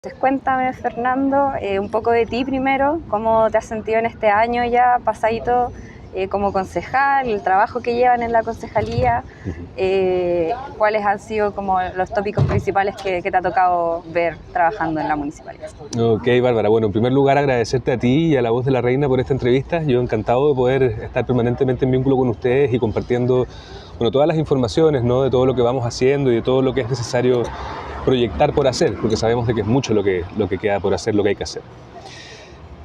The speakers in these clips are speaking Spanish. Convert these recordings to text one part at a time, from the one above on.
Entonces, cuéntame, Fernando, un poco de ti primero, cómo te has sentido en este año ya pasadito como concejal, el trabajo que llevan en la concejalía, cuáles han sido como los tópicos principales que te ha tocado ver trabajando en la municipalidad. Ok, Bárbara. Bueno, en primer lugar agradecerte a ti y a La Voz de la Reina por esta entrevista. Yo encantado de poder estar permanentemente en vínculo con ustedes y compartiendo todas las informaciones, ¿no?, de todo lo que vamos haciendo y de todo lo que es necesario proyectar por hacer, porque sabemos de que es mucho lo que queda por hacer, lo que hay que hacer.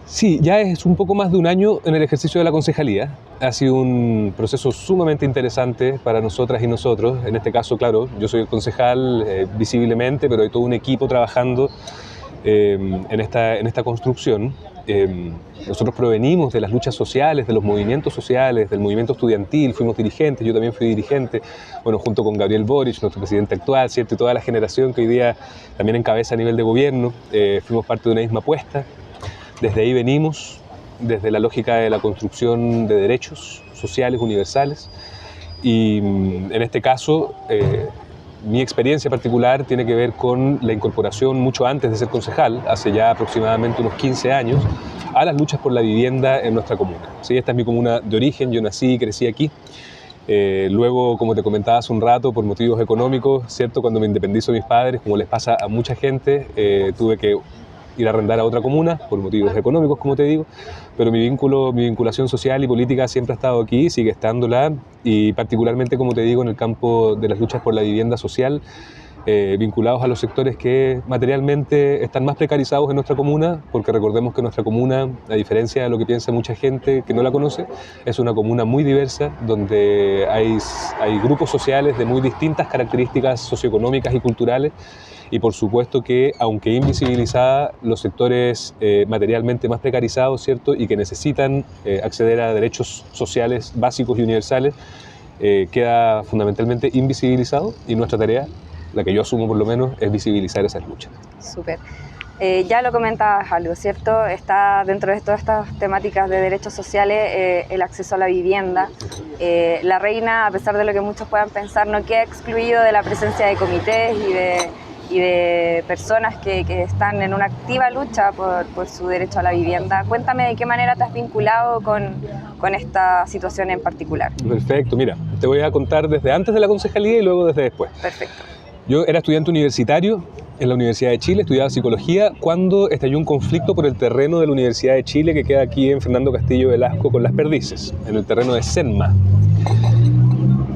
Sí, ya es un poco más de un año en el ejercicio de la concejalía. Ha sido un proceso sumamente interesante para nosotras y nosotros. En este caso, claro, yo soy el concejal visiblemente, pero hay todo un equipo trabajando en esta construcción. Nosotros provenimos de las luchas sociales, de los movimientos sociales, del movimiento estudiantil, fuimos dirigentes, yo también fui dirigente, bueno, junto con Gabriel Boric, nuestro presidente actual, ¿cierto?, y toda la generación que hoy día también encabeza a nivel de gobierno, fuimos parte de una misma apuesta. Desde ahí venimos, desde la lógica de la construcción de derechos sociales universales, y en este caso mi experiencia particular tiene que ver con la incorporación mucho antes de ser concejal, hace ya aproximadamente unos 15 años, a las luchas por la vivienda en nuestra comuna. Sí, esta es mi comuna de origen, yo nací y crecí aquí. Luego, como te comentaba hace un rato, por motivos económicos, ¿cierto?, cuando me independizo de mis padres, como les pasa a mucha gente, tuve que ir a arrendar a otra comuna por motivos económicos, como te digo, pero mi vinculación social y política siempre ha estado aquí, sigue estándola, y particularmente, como te digo, en el campo de las luchas por la vivienda social, vinculados a los sectores que materialmente están más precarizados en nuestra comuna, porque recordemos que nuestra comuna, a diferencia de lo que piensa mucha gente que no la conoce, es una comuna muy diversa, donde hay grupos sociales de muy distintas características socioeconómicas y culturales, y por supuesto que, aunque invisibilizada, los sectores materialmente más precarizados, ¿cierto?, y que necesitan acceder a derechos sociales básicos y universales, queda fundamentalmente invisibilizado, y nuestra tarea, la que yo asumo por lo menos, es visibilizar esas luchas. Súper. Ya lo comentabas algo, ¿cierto? Está dentro de todas estas temáticas de derechos sociales el acceso a la vivienda. La Reina, a pesar de lo que muchos puedan pensar, no queda excluido de la presencia de comités y de personas que están en una activa lucha por su derecho a la vivienda. Cuéntame de qué manera te has vinculado con esta situación en particular. Perfecto, mira, te voy a contar desde antes de la concejalía y luego desde después. Perfecto. Yo era estudiante universitario en la Universidad de Chile, estudiaba psicología, cuando estalló un conflicto por el terreno de la Universidad de Chile, que queda aquí en Fernando Castillo Velasco con Las Perdices, en el terreno de Senma.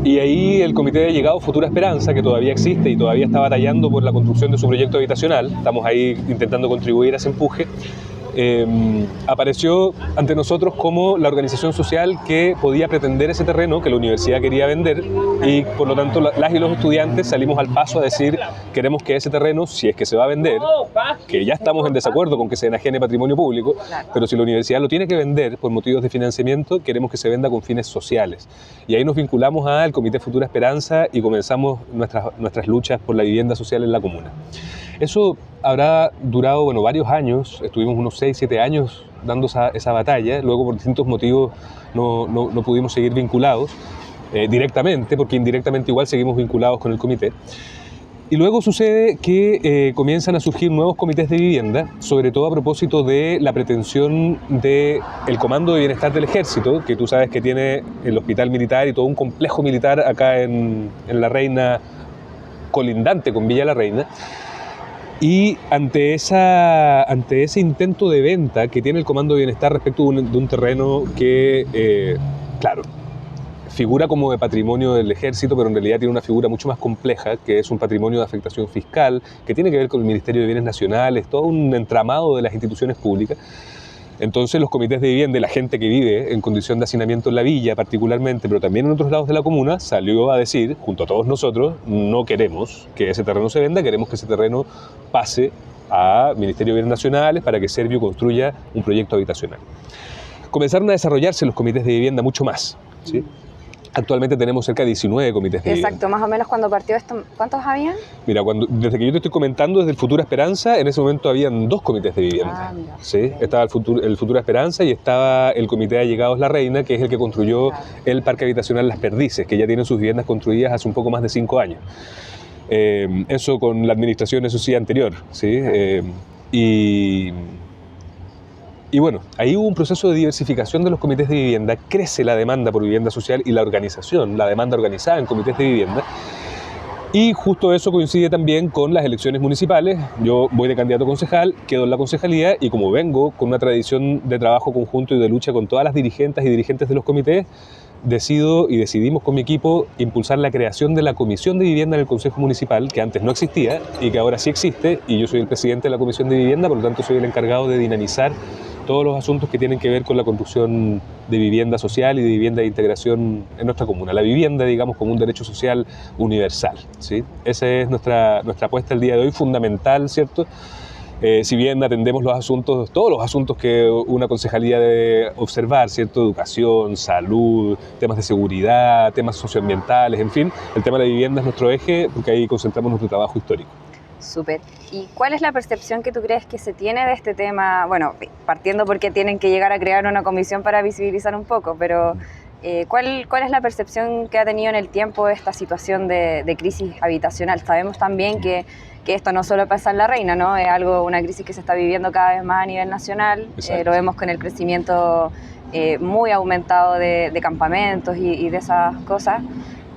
Y ahí el Comité de Llegado Futura Esperanza, que todavía existe y todavía está batallando por la construcción de su proyecto habitacional, estamos ahí intentando contribuir a ese empuje, apareció ante nosotros como la organización social que podía pretender ese terreno que la universidad quería vender, y por lo tanto las y los estudiantes salimos al paso a decir: queremos que ese terreno, si es que se va a vender, que ya estamos en desacuerdo con que se enajene patrimonio público, pero si la universidad lo tiene que vender por motivos de financiamiento, queremos que se venda con fines sociales. Y ahí nos vinculamos al Comité Futura Esperanza y comenzamos nuestras luchas por la vivienda social en la comuna. Eso habrá durado varios años, estuvimos unos 6, 7 años dando esa batalla, luego por distintos motivos no pudimos seguir vinculados directamente, porque indirectamente igual seguimos vinculados con el comité. Y luego sucede que comienzan a surgir nuevos comités de vivienda, sobre todo a propósito de la pretensión del Comando de Bienestar del Ejército, que tú sabes que tiene el Hospital Militar y todo un complejo militar acá en La Reina, colindante con Villa La Reina. Y ante ese intento de venta que tiene el Comando de Bienestar respecto de un terreno que, claro, figura como de patrimonio del Ejército, pero en realidad tiene una figura mucho más compleja, que es un patrimonio de afectación fiscal, que tiene que ver con el Ministerio de Bienes Nacionales, todo un entramado de las instituciones públicas. Entonces los comités de vivienda y la gente que vive en condición de hacinamiento en la villa particularmente, pero también en otros lados de la comuna, salió a decir, junto a todos nosotros: no queremos que ese terreno se venda, queremos que ese terreno pase a Ministerio de Bienes Nacionales para que Servio construya un proyecto habitacional. Comenzaron a desarrollarse los comités de vivienda mucho más, ¿sí? Actualmente tenemos cerca de 19 comités de vivienda. Exacto, más o menos cuando partió esto, ¿cuántos habían? Mira, desde que yo te estoy comentando, desde el Futura Esperanza, en ese momento habían 2 comités de vivienda. ¿Sí? Estaba el Futura Esperanza y estaba el Comité de Allegados La Reina, que es el que construyó el Parque Habitacional Las Perdices, que ya tiene sus viviendas construidas hace un poco más de 5 años. Eso con la administración, eso sí, anterior, ¿sí? Y bueno, ahí hubo un proceso de diversificación de los comités de vivienda, crece la demanda por vivienda social y la organización, la demanda organizada en comités de vivienda. Y justo eso coincide también con las elecciones municipales. Yo voy de candidato a concejal, quedo en la concejalía y como vengo con una tradición de trabajo conjunto y de lucha con todas las dirigentes y dirigentes de los comités, decidimos con mi equipo impulsar la creación de la Comisión de Vivienda en el Consejo Municipal, que antes no existía y que ahora sí existe, y yo soy el presidente de la Comisión de Vivienda, por lo tanto soy el encargado de dinamizar todos los asuntos que tienen que ver con la construcción de vivienda social y de vivienda de integración en nuestra comuna. La vivienda, digamos, como un derecho social universal, ¿sí? Esa es nuestra apuesta el día de hoy, fundamental, ¿cierto? Si bien atendemos los asuntos, todos los asuntos que una concejalía debe observar, ¿cierto? Educación, salud, temas de seguridad, temas socioambientales, en fin, el tema de la vivienda es nuestro eje porque ahí concentramos nuestro trabajo histórico. Súper. ¿Y cuál es la percepción que tú crees que se tiene de este tema? Bueno, partiendo porque tienen que llegar a crear una comisión para visibilizar un poco, pero ¿cuál es la percepción que ha tenido en el tiempo esta situación de crisis habitacional? Sabemos también que esto no solo pasa en La Reina, ¿no? Es una crisis que se está viviendo cada vez más a nivel nacional. Lo vemos con el crecimiento muy aumentado de campamentos y de esas cosas.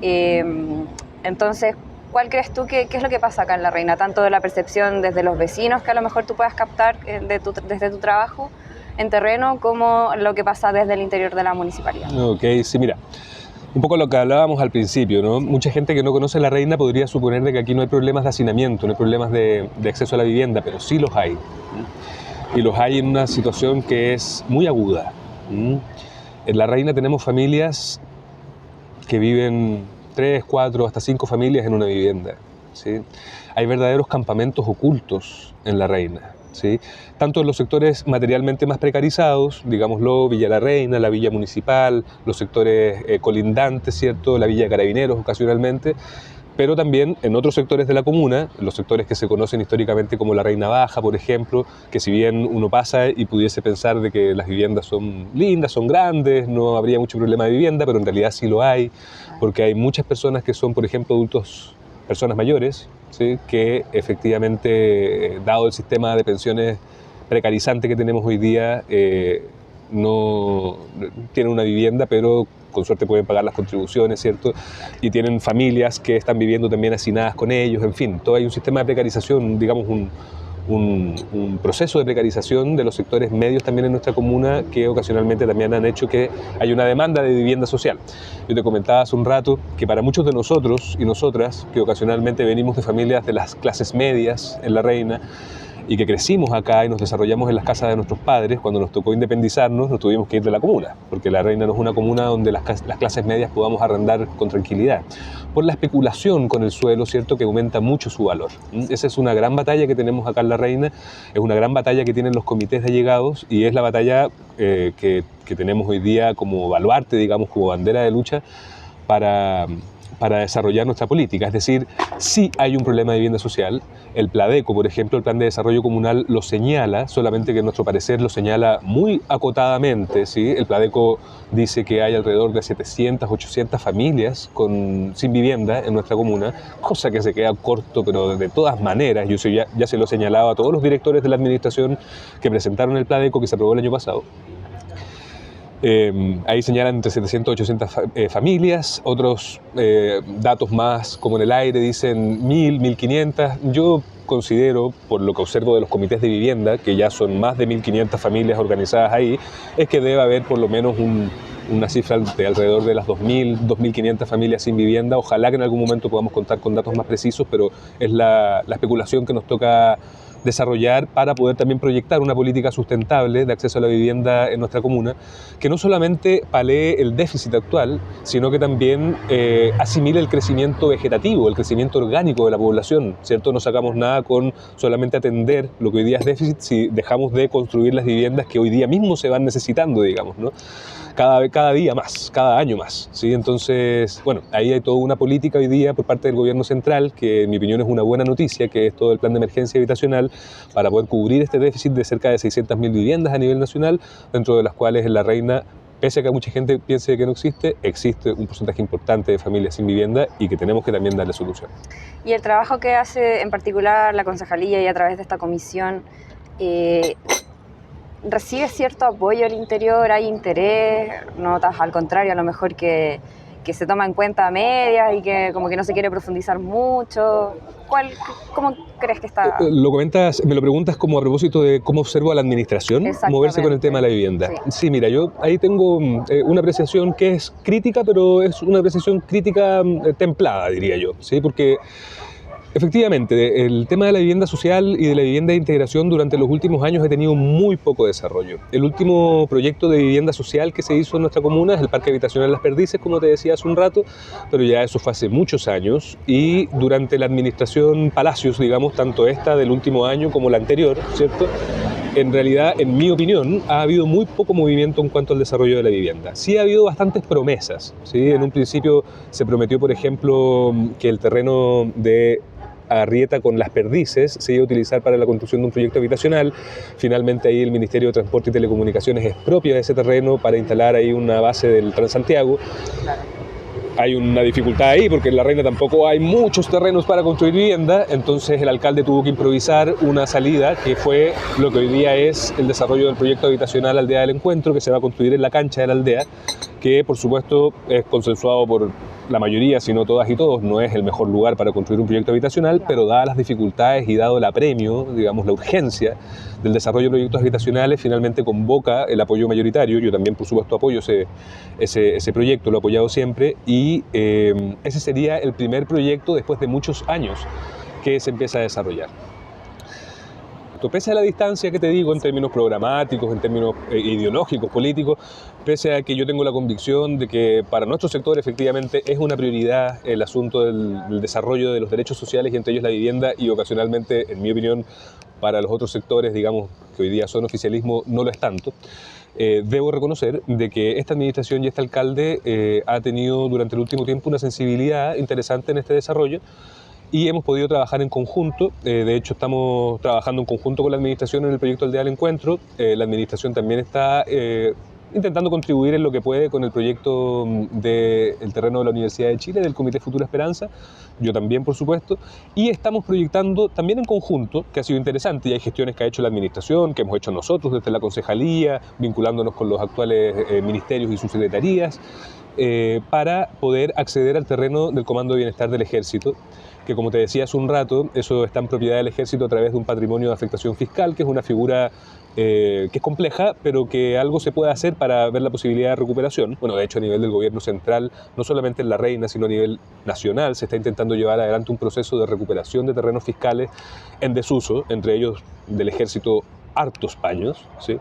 Entonces, ¿cuál crees tú que es lo que pasa acá en La Reina? Tanto de la percepción desde los vecinos, que a lo mejor tú puedas captar desde tu trabajo en terreno, como lo que pasa desde el interior de la municipalidad. Ok, sí, mira, un poco lo que hablábamos al principio, ¿no? Mucha gente que no conoce La Reina podría suponer de que aquí no hay problemas de hacinamiento, no hay problemas de acceso a la vivienda, pero sí los hay. Y los hay en una situación que es muy aguda. En La Reina tenemos familias que viven 3, 4, hasta 5 familias en una vivienda, ¿sí? Hay verdaderos campamentos ocultos en La Reina, ¿sí? Tanto en los sectores materialmente más precarizados, digámoslo, Villa La Reina, la Villa Municipal, los sectores colindantes, ¿cierto? La Villa de Carabineros ocasionalmente, pero también en otros sectores de la comuna, los sectores que se conocen históricamente como la Reina Baja, por ejemplo, que si bien uno pasa y pudiese pensar de que las viviendas son lindas, son grandes, no habría mucho problema de vivienda, pero en realidad sí lo hay, porque hay muchas personas que son, por ejemplo, personas mayores, ¿sí? Que efectivamente, dado el sistema de pensiones precarizante que tenemos hoy día, no tienen una vivienda, pero con suerte pueden pagar las contribuciones, ¿cierto? Y tienen familias que están viviendo también hacinadas con ellos, en fin, todo hay un sistema de precarización, digamos un proceso de precarización de los sectores medios también en nuestra comuna que ocasionalmente también han hecho que haya una demanda de vivienda social. Yo te comentaba hace un rato que para muchos de nosotros y nosotras, que ocasionalmente venimos de familias de las clases medias en La Reina, y que crecimos acá y nos desarrollamos en las casas de nuestros padres, cuando nos tocó independizarnos nos tuvimos que ir de la comuna, porque La Reina no es una comuna donde las clases medias podamos arrendar con tranquilidad, por la especulación con el suelo, ¿cierto?, que aumenta mucho su valor. Esa es una gran batalla que tenemos acá en La Reina, es una gran batalla que tienen los comités de allegados y es la batalla que tenemos hoy día como baluarte, digamos, como bandera de lucha para desarrollar nuestra política. Es decir, sí hay un problema de vivienda social. El PLADECO, por ejemplo, el Plan de Desarrollo Comunal, lo señala, solamente que en nuestro parecer lo señala muy acotadamente, ¿sí? El PLADECO dice que hay alrededor de 700, 800 familias sin vivienda en nuestra comuna, cosa que se queda corto, pero de todas maneras, yo ya se lo señalaba a todos los directores de la administración que presentaron el PLADECO que se aprobó el año pasado. Ahí señalan entre 700 y 800 familias, otros datos más como en el aire dicen 1000, 1500. Yo considero, por lo que observo de los comités de vivienda, que ya son más de 1500 familias organizadas ahí, es que debe haber por lo menos una cifra de alrededor de las 2000, 2500 familias sin vivienda. Ojalá que en algún momento podamos contar con datos más precisos, pero es la especulación que nos toca desarrollar para poder también proyectar una política sustentable de acceso a la vivienda en nuestra comuna, que no solamente palee el déficit actual, sino que también asimile el crecimiento vegetativo, el crecimiento orgánico de la población, ¿cierto? No sacamos nada con solamente atender lo que hoy día es déficit si dejamos de construir las viviendas que hoy día mismo se van necesitando, digamos, ¿no? Cada día más, cada año más, ¿sí? Entonces, bueno, ahí hay toda una política hoy día por parte del gobierno central, que en mi opinión es una buena noticia, que es todo el plan de emergencia habitacional para poder cubrir este déficit de cerca de 600.000 viviendas a nivel nacional, dentro de las cuales en La Reina pese a que mucha gente piense que no existe, existe un porcentaje importante de familias sin vivienda y que tenemos que también darle solución. Y el trabajo que hace en particular la concejalía y a través de esta comisión, ¿recibe cierto apoyo al interior? ¿Hay interés? ¿Notas al contrario, a lo mejor que se toma en cuenta a medias y que como que no se quiere profundizar mucho? ¿Cómo crees que está? Me lo preguntas como a propósito de cómo observo a la administración moverse con el tema de la vivienda. Sí, mira, yo ahí tengo una apreciación que es crítica, pero es una apreciación crítica templada, diría yo, ¿sí? Porque efectivamente, el tema de la vivienda social y de la vivienda de integración durante los últimos años ha tenido muy poco desarrollo. El último proyecto de vivienda social que se hizo en nuestra comuna es el Parque Habitacional Las Perdices, como te decía hace un rato, pero ya eso fue hace muchos años, y durante la administración Palacios, digamos, tanto esta del último año como la anterior, ¿cierto? En realidad, en mi opinión, ha habido muy poco movimiento en cuanto al desarrollo de la vivienda. Sí ha habido bastantes promesas, ¿sí? En un principio se prometió, por ejemplo, que el terreno de Arrieta con Las Perdices se iba a utilizar para la construcción de un proyecto habitacional. Finalmente ahí el Ministerio de Transporte y Telecomunicaciones expropia ese terreno para instalar ahí una base del Transantiago. Hay una dificultad ahí porque en La Reina tampoco hay muchos terrenos para construir vivienda, entonces el alcalde tuvo que improvisar una salida que fue lo que hoy día es el desarrollo del proyecto habitacional Aldea del Encuentro, que se va a construir en la cancha de la aldea, que por supuesto es consensuado por la mayoría, si no todas y todos, no es el mejor lugar para construir un proyecto habitacional, pero dadas las dificultades y dado el apremio, digamos la urgencia del desarrollo de proyectos habitacionales, finalmente convoca el apoyo mayoritario. Yo también por supuesto apoyo ese proyecto, lo he apoyado siempre, y ese sería el primer proyecto después de muchos años que se empieza a desarrollar. Pese a la distancia que te digo en términos programáticos, en términos ideológicos, políticos, pese a que yo tengo la convicción de que para nuestro sector efectivamente es una prioridad el asunto del desarrollo de los derechos sociales y entre ellos la vivienda, y ocasionalmente, en mi opinión, para los otros sectores, digamos, que hoy día son oficialismo, no lo es tanto. Debo reconocer de que esta administración y este alcalde ha tenido durante el último tiempo una sensibilidad interesante en este desarrollo, y hemos podido trabajar en conjunto. De hecho, estamos trabajando en conjunto con la administración en el proyecto Aldea del Encuentro. La administración también está intentando contribuir en lo que puede con el proyecto del terreno de la Universidad de Chile, del Comité Futura Esperanza, yo también por supuesto, y estamos proyectando también en conjunto, que ha sido interesante, y hay gestiones que ha hecho la administración, que hemos hecho nosotros desde la concejalía, vinculándonos con los actuales ministerios y subsecretarías, para poder acceder al terreno del Comando de Bienestar del Ejército, que como te decía hace un rato, eso está en propiedad del Ejército a través de un patrimonio de afectación fiscal, que es una figura que es compleja, pero que algo se puede hacer para ver la posibilidad de recuperación. Bueno, de hecho a nivel del gobierno central, no solamente en La Reina, sino a nivel nacional, se está intentando llevar adelante un proceso de recuperación de terrenos fiscales en desuso, entre ellos del Ejército hartos paños, ¿sí?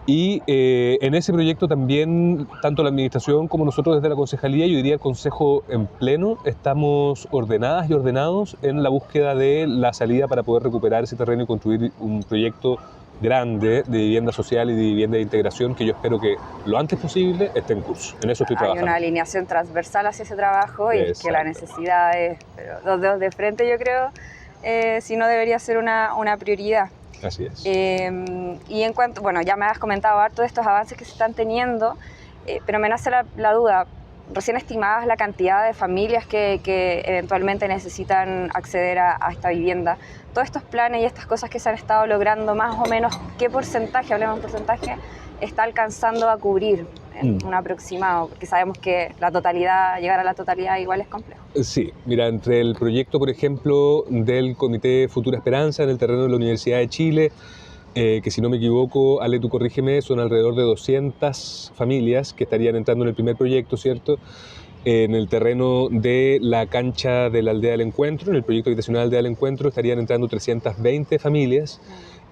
Y en ese proyecto también, tanto la administración como nosotros desde la concejalía, yo diría el Consejo en pleno, estamos ordenadas y ordenados en la búsqueda de la salida para poder recuperar ese terreno y construir un proyecto grande de vivienda social y de vivienda de integración que yo espero que lo antes posible esté en curso. En eso estoy trabajando. Hay una alineación transversal hacia ese trabajo y es que la necesidad es, pero dos dedos de frente, yo creo, si no debería ser una prioridad. Así es. Y en cuanto, bueno, ya me has comentado harto de estos avances que se están teniendo, pero me nace la duda, recién estimabas la cantidad de familias que eventualmente necesitan acceder a esta vivienda. Todos estos planes y estas cosas que se han estado logrando, más o menos, ¿qué porcentaje, hablemos de porcentaje, está alcanzando a cubrir un aproximado? Porque sabemos que llegar a la totalidad igual es complejo. Sí, mira, entre el proyecto, por ejemplo, del Comité Futura Esperanza en el terreno de la Universidad de Chile, que si no me equivoco, Ale, tú corrígeme, son alrededor de 200 familias que estarían entrando en el primer proyecto, ¿cierto? En el terreno de la cancha de la Aldea del Encuentro, en el proyecto habitacional Aldea del Encuentro, estarían entrando 320 familias.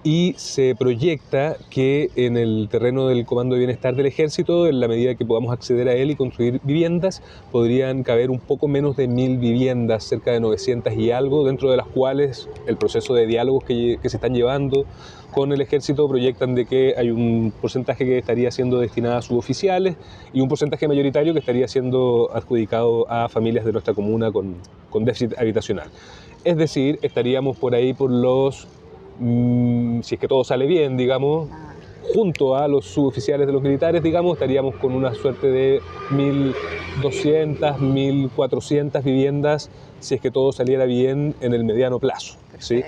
Y se proyecta que en el terreno del Comando de Bienestar del Ejército, en la medida que podamos acceder a él y construir viviendas, podrían caber un poco menos de 1000 viviendas, cerca de 900 y algo, dentro de las cuales el proceso de diálogos que se están llevando con el Ejército proyectan de que hay un porcentaje que estaría siendo destinado a suboficiales y un porcentaje mayoritario que estaría siendo adjudicado a familias de nuestra comuna con déficit habitacional. Es decir, estaríamos por ahí por los... si es que todo sale bien, digamos, junto a los suboficiales de los militares, digamos, estaríamos con una suerte de 1.200, 1.400 viviendas si es que todo saliera bien en el mediano plazo, ¿sí?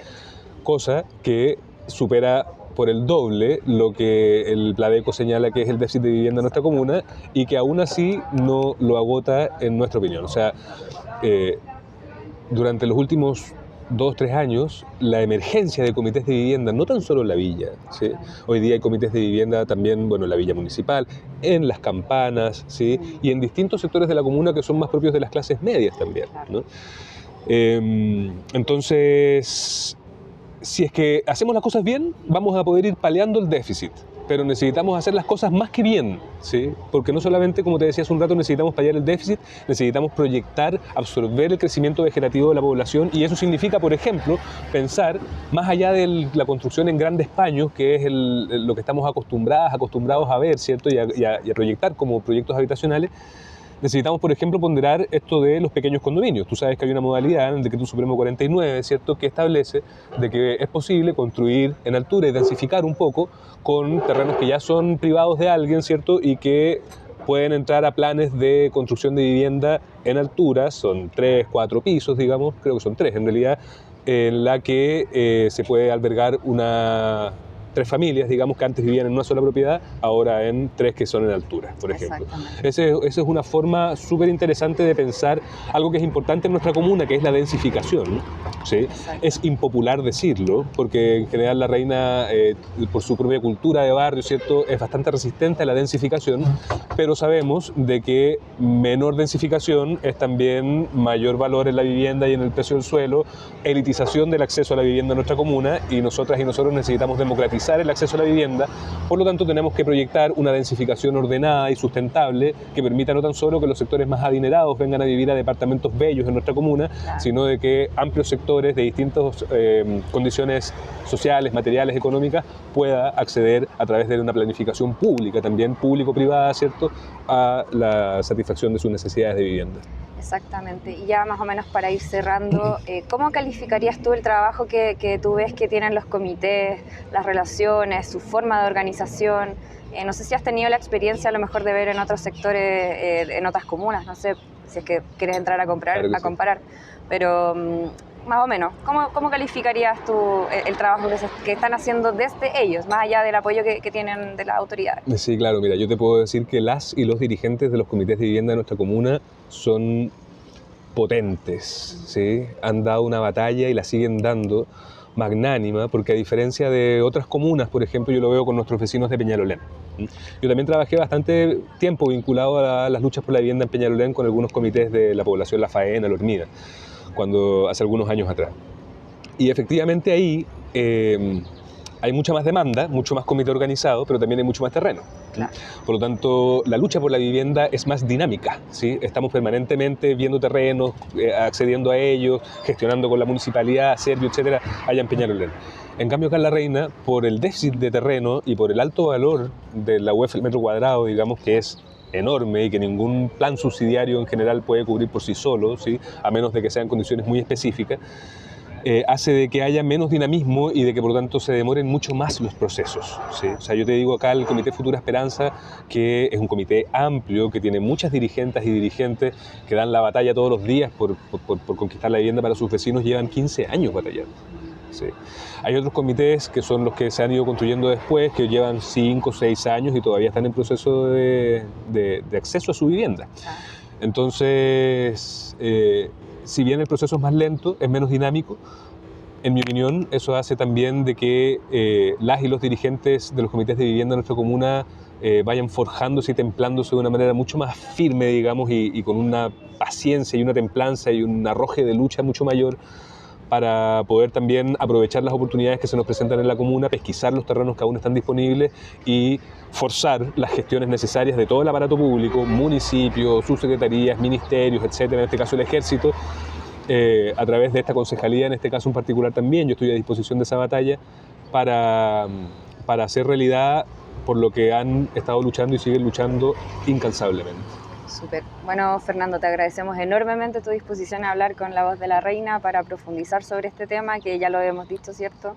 Cosa que supera por el doble lo que el Pladeco señala que es el déficit de vivienda en nuestra comuna y que aún así no lo agota en nuestra opinión. O sea, durante los últimos 2-3 años, la emergencia de comités de vivienda, no tan solo en la villa, ¿sí? Hoy día hay comités de vivienda también, bueno, en la villa municipal, en Las Campanas, ¿sí? Y en distintos sectores de la comuna que son más propios de las clases medias también, ¿no? Entonces, si es que hacemos las cosas bien, vamos a poder ir paliando el déficit, pero necesitamos hacer las cosas más que bien, ¿sí? Porque no solamente, como te decía hace un rato, necesitamos paliar el déficit, necesitamos proyectar, absorber el crecimiento vegetativo de la población, y eso significa, por ejemplo, pensar más allá de la construcción en grandes paños, que es lo que estamos acostumbrados a ver, ¿cierto? Y a proyectar como proyectos habitacionales. Necesitamos, por ejemplo, ponderar esto de los pequeños condominios. Tú sabes que hay una modalidad en el Decreto Supremo 49, ¿cierto?, que establece de que es posible construir en altura y densificar un poco con terrenos que ya son privados de alguien, ¿cierto?, y que pueden entrar a planes de construcción de vivienda en altura, son 3, 4 pisos, digamos, creo que son 3 en realidad, en la que se puede albergar 3 familias, digamos, que antes vivían en una sola propiedad, ahora en 3 que son en altura, por ejemplo. Esa es una forma súper interesante de pensar algo que es importante en nuestra comuna, que es la densificación, ¿sí? Es impopular decirlo, porque en general La Reina, por su propia cultura de barrio, ¿cierto?, es bastante resistente a la densificación, pero sabemos de que menor densificación es también mayor valor en la vivienda y en el precio del suelo, elitización del acceso a la vivienda en nuestra comuna, y nosotras y nosotros necesitamos democratizar el acceso a la vivienda. Por lo tanto, tenemos que proyectar una densificación ordenada y sustentable que permita no tan solo que los sectores más adinerados vengan a vivir a departamentos bellos en nuestra comuna, sino de que amplios sectores de distintas condiciones sociales, materiales, económicas, pueda acceder a través de una planificación pública, también público-privada, ¿cierto?, a la satisfacción de sus necesidades de vivienda. Exactamente. Y ya más o menos para ir cerrando, ¿cómo calificarías tú el trabajo que tú ves que tienen los comités, las relaciones, su forma de organización? No sé si has tenido la experiencia a lo mejor de ver en otros sectores, en otras comunas, no sé si es que quieres entrar a comparar, pero más o menos, ¿cómo calificarías tú el trabajo que están haciendo desde ellos, más allá del apoyo que tienen de las autoridades? Sí, claro, mira, yo te puedo decir que las y los dirigentes de los comités de vivienda de nuestra comuna son potentes, ¿sí? Han dado una batalla y la siguen dando magnánima, porque a diferencia de otras comunas, por ejemplo, yo lo veo con nuestros vecinos de Peñalolén. Yo también trabajé bastante tiempo vinculado a las luchas por la vivienda en Peñalolén con algunos comités de la población La Faena, La Hormiga, hace algunos años atrás. Y efectivamente ahí hay mucha más demanda, mucho más comité organizado, pero también hay mucho más terreno. Claro. Por lo tanto, la lucha por la vivienda es más dinámica, ¿sí? Estamos permanentemente viendo terrenos, accediendo a ellos, gestionando con la municipalidad, Servio, etcétera, allá en Peñalolén. En cambio, acá en La Reina, por el déficit de terreno y por el alto valor de la UEF el metro cuadrado, digamos, que es enorme y que ningún plan subsidiario en general puede cubrir por sí solo, ¿sí?, a menos de que sean condiciones muy específicas, hace de que haya menos dinamismo y de que por lo tanto se demoren mucho más los procesos, ¿sí? O sea, yo te digo acá el Comité Futura Esperanza, que es un comité amplio, que tiene muchas dirigentes y dirigentes que dan la batalla todos los días por conquistar la vivienda para sus vecinos, llevan 15 años batallando. Sí. Hay otros comités que son los que se han ido construyendo después, que llevan 5 o 6 años y todavía están en proceso de acceso a su vivienda. Entonces, si bien el proceso es más lento, es menos dinámico, en mi opinión, eso hace también de que las y los dirigentes de los comités de vivienda de nuestra comuna vayan forjándose y templándose de una manera mucho más firme, digamos, y con una paciencia y una templanza y un arroje de lucha mucho mayor, para poder también aprovechar las oportunidades que se nos presentan en la comuna, pesquisar los terrenos que aún están disponibles y forzar las gestiones necesarias de todo el aparato público, municipios, subsecretarías, ministerios, etcétera, en este caso el ejército, a través de esta concejalía, en este caso en particular también, yo estoy a disposición de esa batalla para hacer realidad por lo que han estado luchando y siguen luchando incansablemente. Súper. Bueno, Fernando, te agradecemos enormemente tu disposición a hablar con La Voz de la Reina para profundizar sobre este tema, que ya lo hemos dicho, ¿cierto?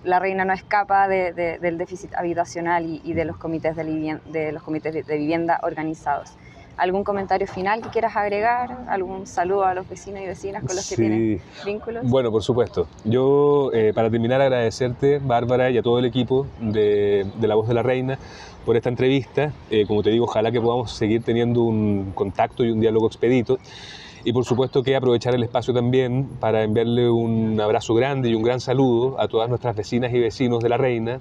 La Reina no escapa del déficit habitacional y de los comités de vivienda organizados. ¿Algún comentario final que quieras agregar? ¿Algún saludo a los vecinos y vecinas con los que tienes vínculos? Bueno, por supuesto. Yo, para terminar, agradecerte, Bárbara, y a todo el equipo de La Voz de la Reina por esta entrevista. Como te digo, ojalá que podamos seguir teniendo un contacto y un diálogo expedito. Y por supuesto que aprovechar el espacio también para enviarle un abrazo grande y un gran saludo a todas nuestras vecinas y vecinos de La Reina.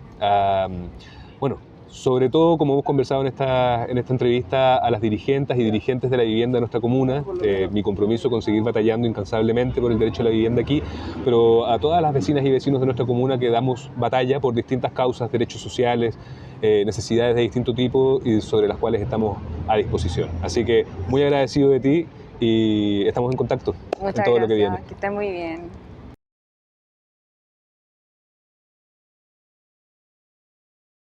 Bueno, sobre todo, como hemos conversado en esta entrevista, a las dirigentes y dirigentes de la vivienda de nuestra comuna, mi compromiso con seguir batallando incansablemente por el derecho a la vivienda aquí, pero a todas las vecinas y vecinos de nuestra comuna que damos batalla por distintas causas, derechos sociales, necesidades de distinto tipo y sobre las cuales estamos a disposición. Así que muy agradecido de ti y estamos en contacto en todo lo que viene. Que esté muy bien.